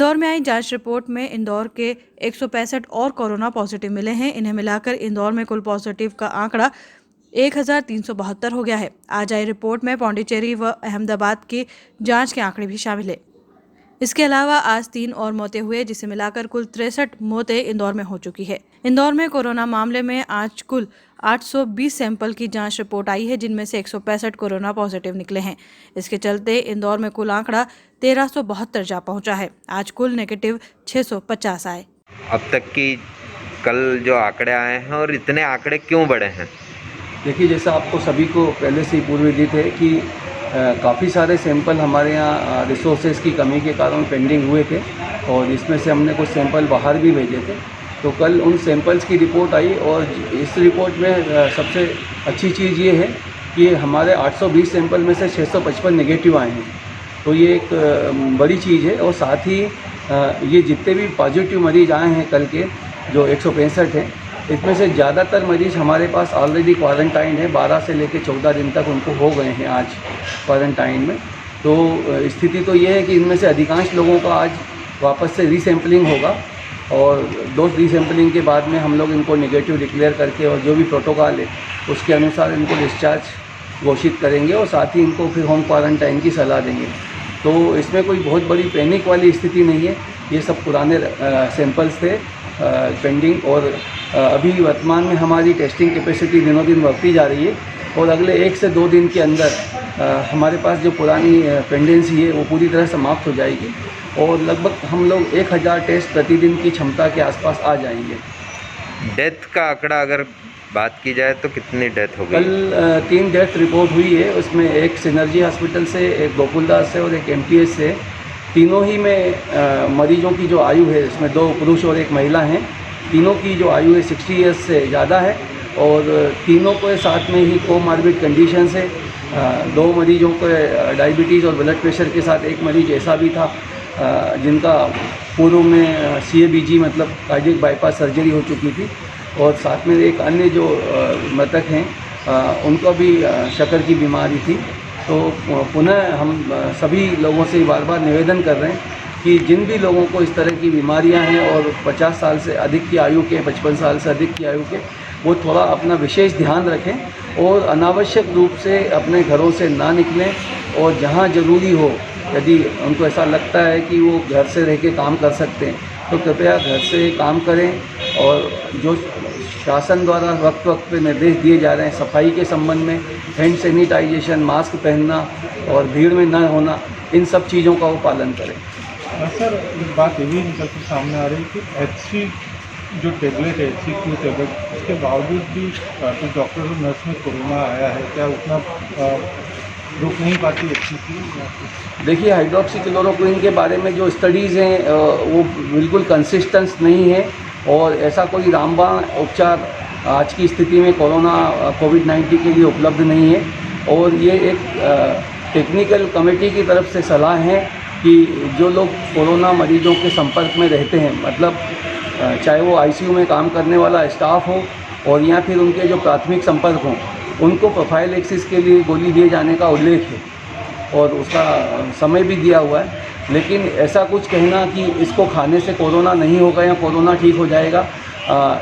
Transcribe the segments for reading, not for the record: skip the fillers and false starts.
इंदौर में आई जांच रिपोर्ट में इंदौर के 165 और कोरोना पॉजिटिव मिले हैं। इन्हें मिलाकर इंदौर में कुल पॉजिटिव का आंकड़ा 1372 हो गया है। आज आई रिपोर्ट में पौंडीचेरी व अहमदाबाद की जांच के आंकड़े भी शामिल है। इसके अलावा आज 3 और मौतें हुए, जिसे मिलाकर कुल 63 मौतें इंदौर में हो चुकी है। इंदौर में कोरोना मामले में आज कुल 820 सैंपल की जांच रिपोर्ट आई है, जिनमें से 165 कोरोना पॉजिटिव निकले हैं। इसके चलते इंदौर में कुल आंकड़ा 1372 जा पहुंचा है। आज कुल नेगेटिव 650 आए। अब तक की कल जो आंकड़े आए हैं, और इतने आंकड़े क्यों बढ़े हैं? देखिए, जैसा आपको सभी को पहले से ही पूर्व विदित है कि काफ़ी सारे सैंपल हमारे यहाँ रिसोर्सेज की कमी के कारण पेंडिंग हुए थे और इसमें से हमने कुछ सैंपल बाहर भी भेजे थे। तो कल उन सैंपल्स की रिपोर्ट आई और इस रिपोर्ट में सबसे अच्छी चीज़ ये है कि हमारे 820 सैंपल में से 655 नेगेटिव आए हैं। तो ये एक बड़ी चीज़ है। और साथ ही ये जितने भी पॉजिटिव मरीज़ आए हैं कल के, जो 165 हैं, इसमें से ज़्यादातर मरीज़ हमारे पास ऑलरेडी क्वारंटाइन है। 12 से लेकर 14 दिन तक उनको हो गए हैं आज क्वारंटाइन में। तो स्थिति तो ये है कि इनमें से अधिकांश लोगों का आज वापस से रीसैम्पलिंग होगा और डोज रीसैम्पलिंग के बाद में हम लोग इनको नेगेटिव डिक्लेयर करके और जो भी प्रोटोकॉल है उसके अनुसार इनको डिस्चार्ज घोषित करेंगे और साथ ही इनको फिर होम क्वारंटाइन की सलाह देंगे। तो इसमें कोई बहुत बड़ी पैनिक वाली स्थिति नहीं है। ये सब पुराने सैंपल्स थे पेंडिंग, और अभी वर्तमान में हमारी टेस्टिंग कैपेसिटी दिनों दिन बढ़ती जा रही है और अगले 1 से 2 दिन के अंदर हमारे पास जो पुरानी पेंडेंसी है वो पूरी तरह समाप्त हो जाएगी और लगभग हम लोग 1000 टेस्ट प्रतिदिन की क्षमता के आसपास आ जाएंगे। डेथ का आंकड़ा अगर बात की जाए तो कितनी डेथ हो गई? कल 3 डेथ रिपोर्ट हुई है। उसमें एक सिनर्जी हॉस्पिटल से, एक गोकुलदास से और एक MPS से। तीनों ही में मरीजों की जो आयु है, इसमें 2 पुरुष और 1 महिला हैं। तीनों की जो आयु है 60 ईयर्स से ज़्यादा है और तीनों को साथ में ही कोमॉर्बिड कंडीशन से 2 मरीजों को डायबिटीज़ और ब्लड प्रेशर के साथ एक मरीज ऐसा भी था जिनका पूर्व में CABG मतलब कार्डियक बाईपास सर्जरी हो चुकी थी और साथ में एक अन्य जो मृतक हैं उनको भी शक्कर की बीमारी थी। तो पुनः हम सभी लोगों से बार बार निवेदन कर रहे हैं कि जिन भी लोगों को इस तरह की बीमारियां हैं और 50 साल से अधिक की आयु के, 55 साल से अधिक की आयु के, वो थोड़ा अपना विशेष ध्यान रखें और अनावश्यक रूप से अपने घरों से ना निकलें और जहां ज़रूरी हो, यदि उनको ऐसा लगता है कि वो घर से रह के काम कर सकते हैं तो कृपया घर से काम करें। और जो शासन द्वारा वक्त वक्त पे निर्देश दिए जा रहे हैं सफाई के संबंध में, हैंड सैनिटाइजेशन, मास्क पहनना और भीड़ में न होना, इन सब चीज़ों का वो पालन करें। सर, एक बात ये भी निकल के सामने आ रही है कि HC जो टेबलेट है, HCQ टेबलेट, उसके बावजूद भी कुछ डॉक्टर और नर्स में कोरोना आया है। क्या उतना रोक नहीं पाती HCQ? देखिए, हाइड्रोक्सीक्लोरोक्विन के बारे में जो स्टडीज़ हैं वो बिल्कुल कंसिस्टेंस नहीं है और ऐसा कोई रामबाण उपचार आज की स्थिति में कोविड-19 के लिए उपलब्ध नहीं है। और ये एक टेक्निकल कमेटी की तरफ से सलाह है कि जो लोग कोरोना मरीजों के संपर्क में रहते हैं, मतलब चाहे वो ICU में काम करने वाला स्टाफ हो और या फिर उनके जो प्राथमिक संपर्क हों, उनको प्रोफाइलैक्सिस के लिए गोली दिए जाने का उल्लेख है और उसका समय भी दिया हुआ है। लेकिन ऐसा कुछ कहना कि इसको खाने से कोरोना नहीं होगा या कोरोना ठीक हो जाएगा,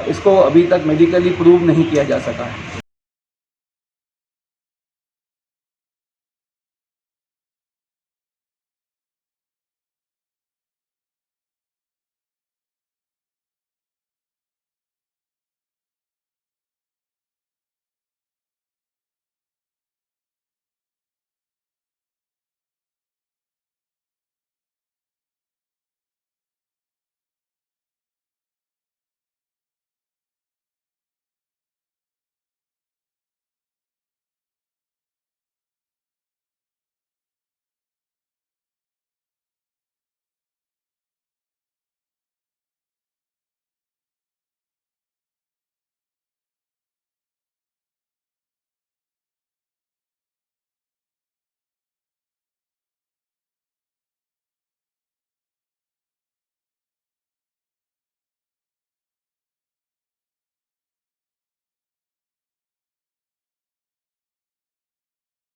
इसको अभी तक मेडिकली प्रूव नहीं किया जा सका है।